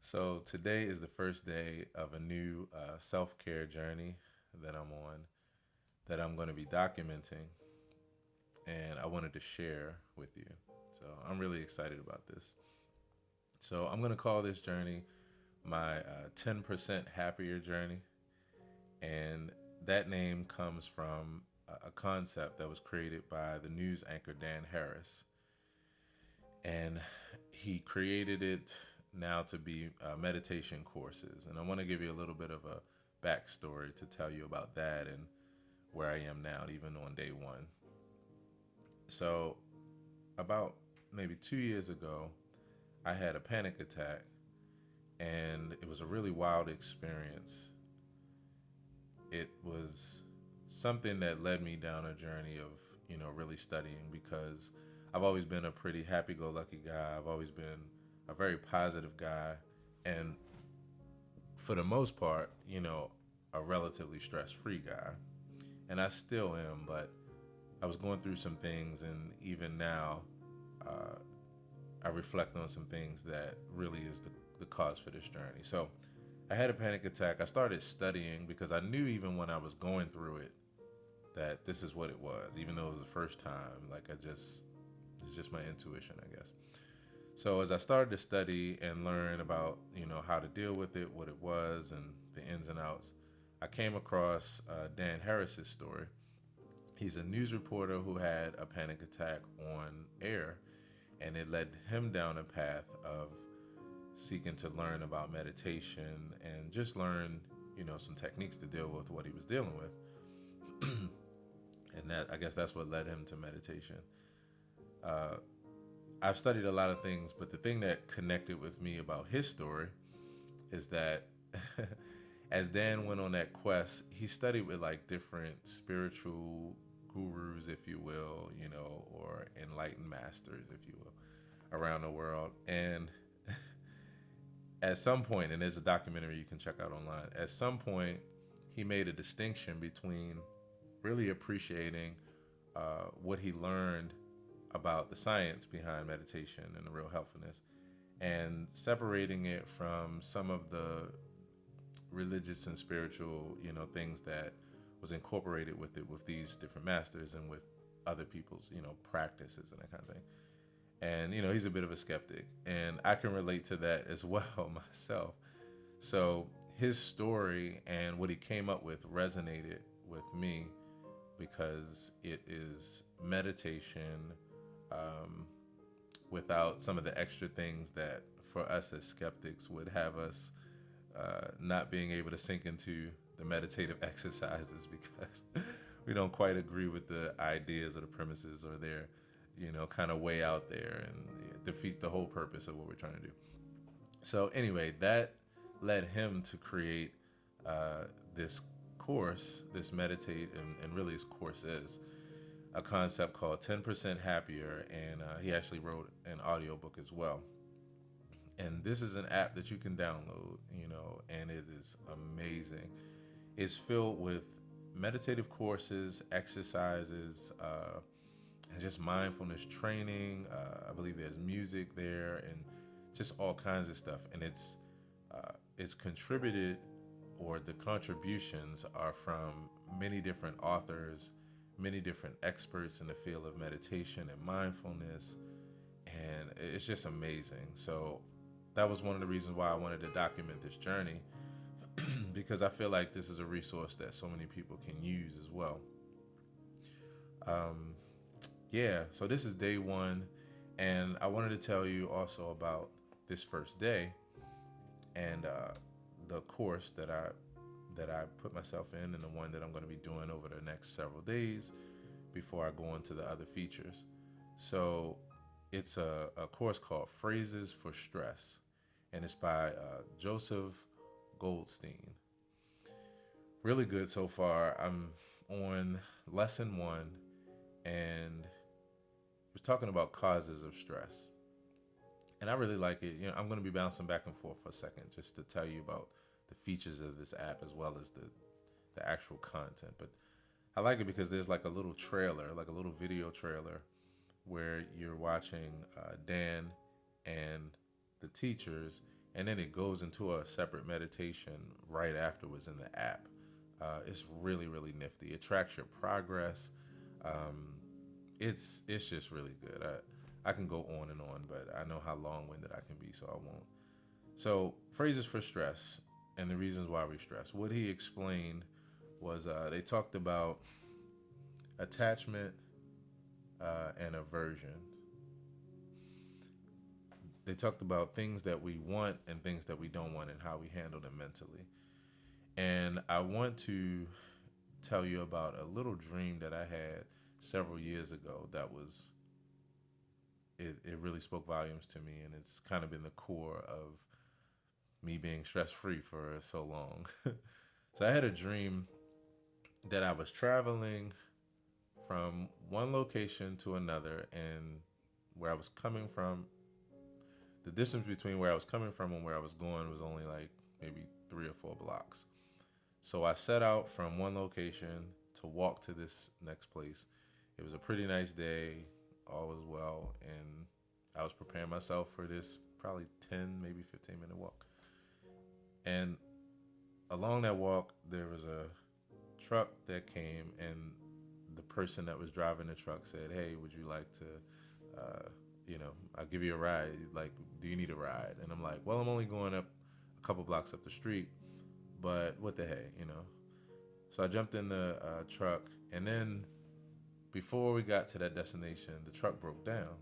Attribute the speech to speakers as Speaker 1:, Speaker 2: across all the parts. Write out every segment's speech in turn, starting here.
Speaker 1: So today is the first day of a new self-care journey that I'm on, that I'm going to be documenting, and I wanted to share with you. So I'm really excited about this. So I'm going to call this journey my 10% happier journey, and that name comes from a concept that was created by the news anchor Dan Harris, and he created it now to be meditation courses. And I want to give you a little bit of a backstory to tell you about that and where I am now, even on day one. So, about maybe 2 years ago, I had a panic attack, and it was a really wild experience. It was something that led me down a journey of, really studying, because I've always been a pretty happy go lucky guy. I've always been a very positive guy. And for the most part, a relatively stress free guy. And I still am, but I was going through some things, and even now, uh, I reflect on some things that really is the cause for this journey. So I had a panic attack. I started studying because I knew even when I was going through it that this is what it was, even though it was the first time. It's just my intuition, I guess. So as I started to study and learn about, how to deal with it, what it was, and the ins and outs, I came across Dan Harris's story. He's a news reporter who had a panic attack on air, and it led him down a path of seeking to learn about meditation and just learn, some techniques to deal with what he was dealing with. And that, I guess, that's what led him to meditation. Uh, I've studied a lot of things, but the thing that connected with me about his story is that as Dan went on that quest, he studied with like different spiritual gurus, if you will, or enlightened masters, if you will, around the world. And at some point, and there's a documentary you can check out online, at some point, he made a distinction between really appreciating what he learned about the science behind meditation and the real helpfulness, and separating it from some of the religious and spiritual, things that was incorporated with it, with these different masters and with other people's, practices and that kind of thing. And he's a bit of a skeptic, and I can relate to that as well myself. So his story and what he came up with resonated with me because it is meditation, um, without some of the extra things that for us as skeptics would have us not being able to sink into the meditative exercises because we don't quite agree with the ideas or the premises, or they're, kind of way out there, and it defeats the whole purpose of what we're trying to do. So anyway, that led him to create this course, this meditate, and really his course is a concept called 10% Happier, and he actually wrote an audiobook as well. And this is an app that you can download, and it is amazing. It's filled with meditative courses, exercises, and just mindfulness training. I believe there's music there and just all kinds of stuff. And it's contributed, or the contributions are from many different authors, many different experts in the field of meditation and mindfulness, and it's just amazing. So that was one of the reasons why I wanted to document this journey because I feel like this is a resource that so many people can use as well. Um, yeah, so this is day one, and I wanted to tell you also about this first day and the course that I put myself in, and the one that I'm going to be doing over the next several days before I go into the other features. So it's a course called Phrases for Stress, and it's by Joseph Goldstein. Really good so far. I'm on lesson one, and we're talking about causes of stress. And I really like it. I'm going to be bouncing back and forth for a second just to tell you about the features of this app as well as the actual content. But I like it because there's like a little trailer, like a little video trailer, where you're watching Dan and the teachers, and then it goes into a separate meditation right afterwards in the app. It's really, really nifty. It tracks your progress. Um, it's just really good. I can go on and on, but I know how long winded I can be, so I won't. So phrases for stress and the reasons why we stress. What he explained was they talked about attachment and aversion. They talked about things that we want and things that we don't want and how we handle them mentally. And I want to tell you about a little dream that I had several years ago that was it really spoke volumes to me, and it's kind of been the core of me being stress free for so long. So I had a dream that I was traveling from one location to another, and where I was coming from, the distance between where I was coming from and where I was going was only like maybe 3 or 4 blocks. So I set out from one location to walk to this next place. It was a pretty nice day, all was well, and I was preparing myself for this probably 10, maybe 15-minute walk. And along that walk, there was a truck that came, and the person that was driving the truck said, "Hey, would you like to, I'll give you a ride. Like, do you need a ride?" And I'm like, "Well, I'm only going up a couple blocks up the street, but what the hey?" So I jumped in the truck, and then before we got to that destination, the truck broke down.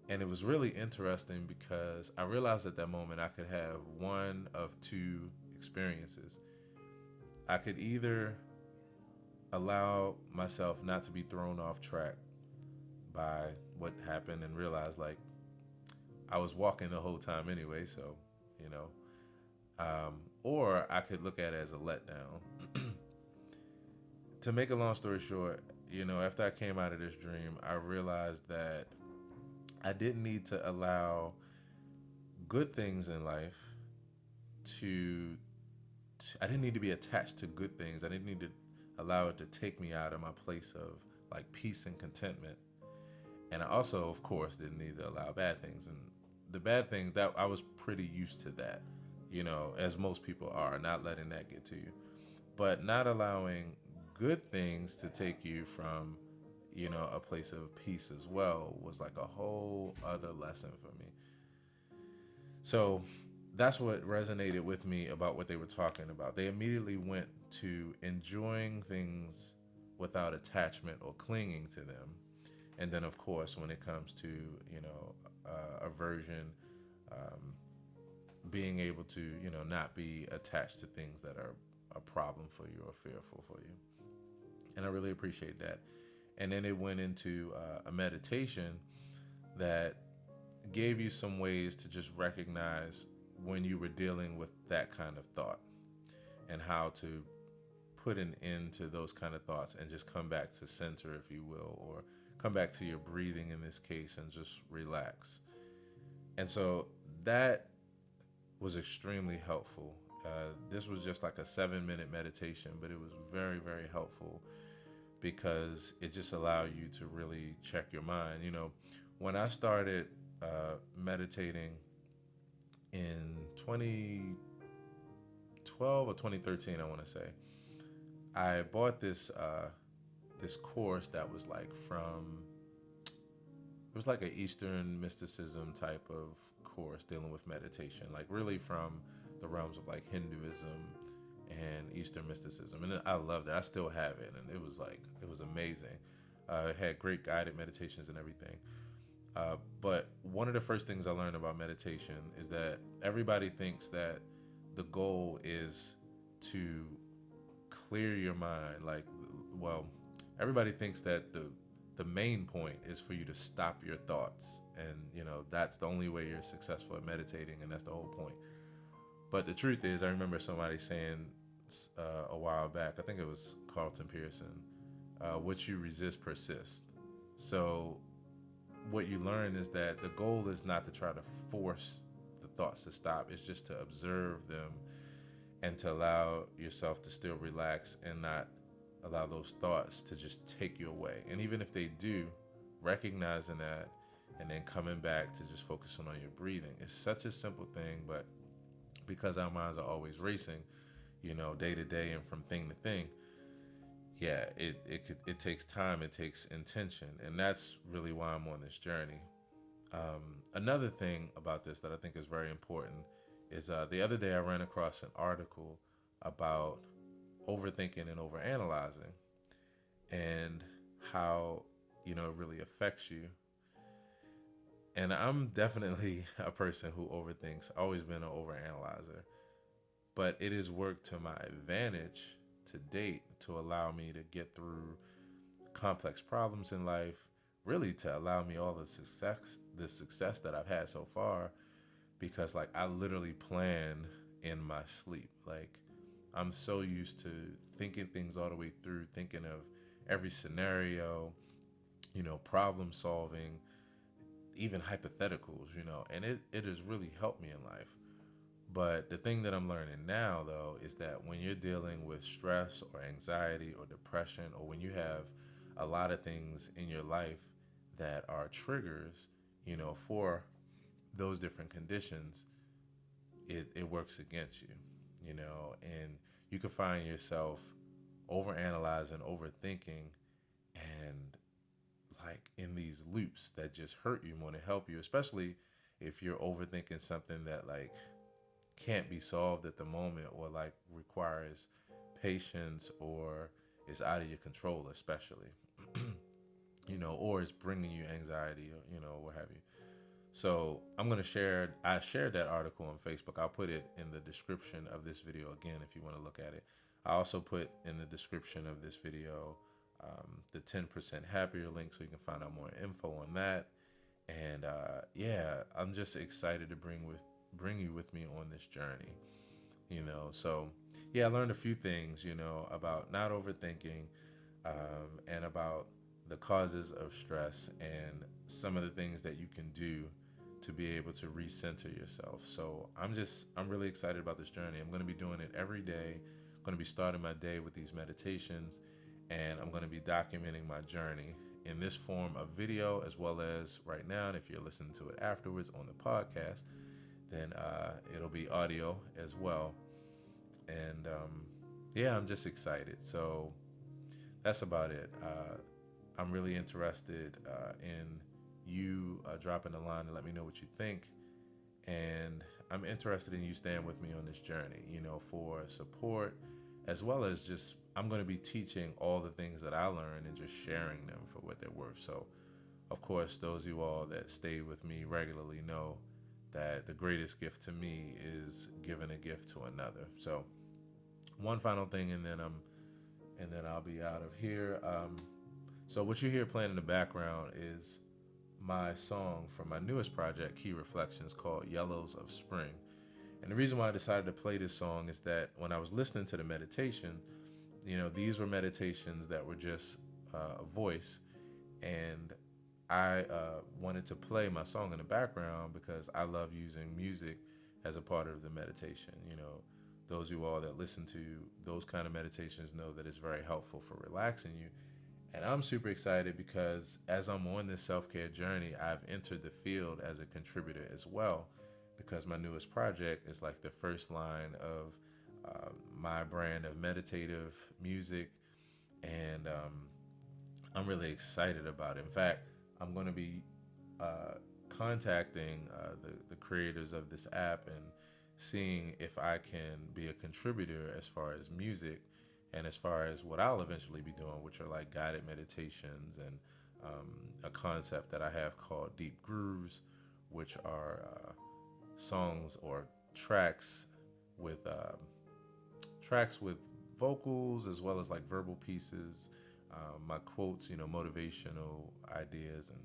Speaker 1: And it was really interesting because I realized at that moment I could have one of two experiences. I could either allow myself not to be thrown off track by what happened and realize like I was walking the whole time anyway, so, you know, or I could look at it as a letdown. To make a long story short, after I came out of this dream, I realized that I didn't need to allow good things in life to, I didn't need to be attached to good things. I didn't need to allow it to take me out of my place of like peace and contentment. And I also, of course, didn't need to allow bad things. And the bad things, that I was pretty used to that, as most people are, not letting that get to you. But not allowing good things to take you from, a place of peace as well was like a whole other lesson for me. So that's what resonated with me about what they were talking about. They immediately went to enjoying things without attachment or clinging to them. And then, of course, when it comes to, aversion, um, being able to, not be attached to things that are a problem for you or fearful for you. And I really appreciate that. And then it went into a meditation that gave you some ways to just recognize when you were dealing with that kind of thought and how to put an end to those kind of thoughts and just come back to center, if you will, or come back to your breathing in this case and just relax. And so that was extremely helpful. This was just like a 7-minute meditation, but it was very, very helpful because it just allowed you to really check your mind. When I started meditating in 2012 or 2013, I want to say, I bought this course that was like it was like an Eastern mysticism type of course dealing with meditation, like really from the realms of like Hinduism and Eastern mysticism. And I loved it. I still have it. And it was amazing. It had great guided meditations and everything. But one of the first things I learned about meditation is that everybody thinks that the goal is to clear your mind. Everybody thinks that the main point is for you to stop your thoughts. And, that's the only way you're successful at meditating. And that's the whole point. But the truth is, I remember somebody saying a while back, I think it was Carlton Pearson, what you resist persists. So what you learn is that the goal is not to try to force the thoughts to stop. It's just to observe them and to allow yourself to still relax and not allow those thoughts to just take you away. And even if they do, recognizing that and then coming back to just focusing on your breathing. It's such a simple thing, but because our minds are always racing, day to day and from thing to thing, yeah, it takes time, it takes intention, and that's really why I'm on this journey. Another thing about this that I think is very important is the other day I ran across an article about overthinking and overanalyzing, and how it really affects you. And I'm definitely a person who overthinks, always been an overanalyzer, but it has worked to my advantage to date to allow me to get through complex problems in life, really to allow me all the success that I've had so far, because like I literally plan in my sleep. Like I'm so used to thinking things all the way through, thinking of every scenario, problem solving, even hypotheticals, and it has really helped me in life. But the thing that I'm learning now, though, is that when you're dealing with stress or anxiety or depression, or when you have a lot of things in your life that are triggers, for those different conditions, it works against you, and you can find yourself overanalyzing, overthinking, and like in these loops that just hurt you more than help you, especially if you're overthinking something that like can't be solved at the moment, or like requires patience, or is out of your control, especially, or is bringing you anxiety, or, what have you. So I shared that article on Facebook. I'll put it in the description of this video again if you want to look at it. I also put in the description of this video the 10% happier link so you can find out more info on that. And yeah, I'm just excited to bring you with me on this journey. So yeah, I learned a few things, about not overthinking, and about the causes of stress and some of the things that you can do to be able to recenter yourself. So I'm really excited about this journey. I'm going to be doing it every day. I'm going to be starting my day with these meditations, and I'm going to be documenting my journey in this form of video, as well as right now. And if you're listening to it afterwards on the podcast, then it'll be audio as well. And yeah, I'm just excited. So that's about it. I'm really interested in you dropping a line and let me know what you think. And I'm interested in you staying with me on this journey, for support, as well as just I'm going to be teaching all the things that I learned and just sharing them for what they're worth. So, of course, those of you all that stay with me regularly know that the greatest gift to me is giving a gift to another. So, one final thing, and then I'll be out of here. So what you hear playing in the background is my song from my newest project, Key Reflections, called Yellows of Spring. And the reason why I decided to play this song is that when I was listening to the meditation, these were meditations that were just a voice, and I wanted to play my song in the background because I love using music as a part of the meditation. Those of you all that listen to those kind of meditations know that it's very helpful for relaxing you. And I'm super excited because as I'm on this self-care journey, I've entered the field as a contributor as well, because my newest project is like the first line of my brand of meditative music. And I'm really excited about it. In fact, I'm going to be contacting the creators of this app and seeing if I can be a contributor as far as music, and as far as what I'll eventually be doing, which are like guided meditations, and a concept that I have called Deep Grooves, which are songs or tracks with vocals, as well as like verbal pieces, my quotes, motivational ideas, and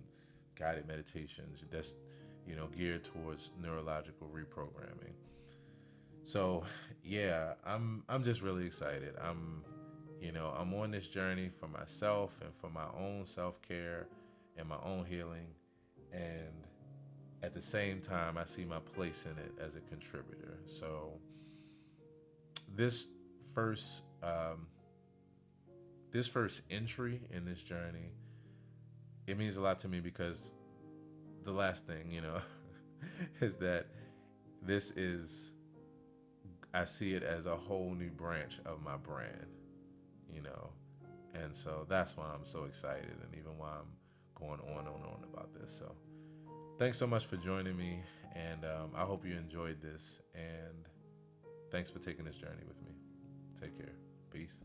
Speaker 1: guided meditations that's geared towards neurological reprogramming. So yeah, I'm just really excited. I'm on this journey for myself and for my own self-care and my own healing, and at the same time I see my place in it as a contributor. So this first entry in this journey, it means a lot to me because the last thing, is that this is, I see it as a whole new branch of my brand, you know, and so that's why I'm so excited, and even why I'm going on and on about this. So thanks so much for joining me, and I hope you enjoyed this, and thanks for taking this journey with me. Take care. Peace.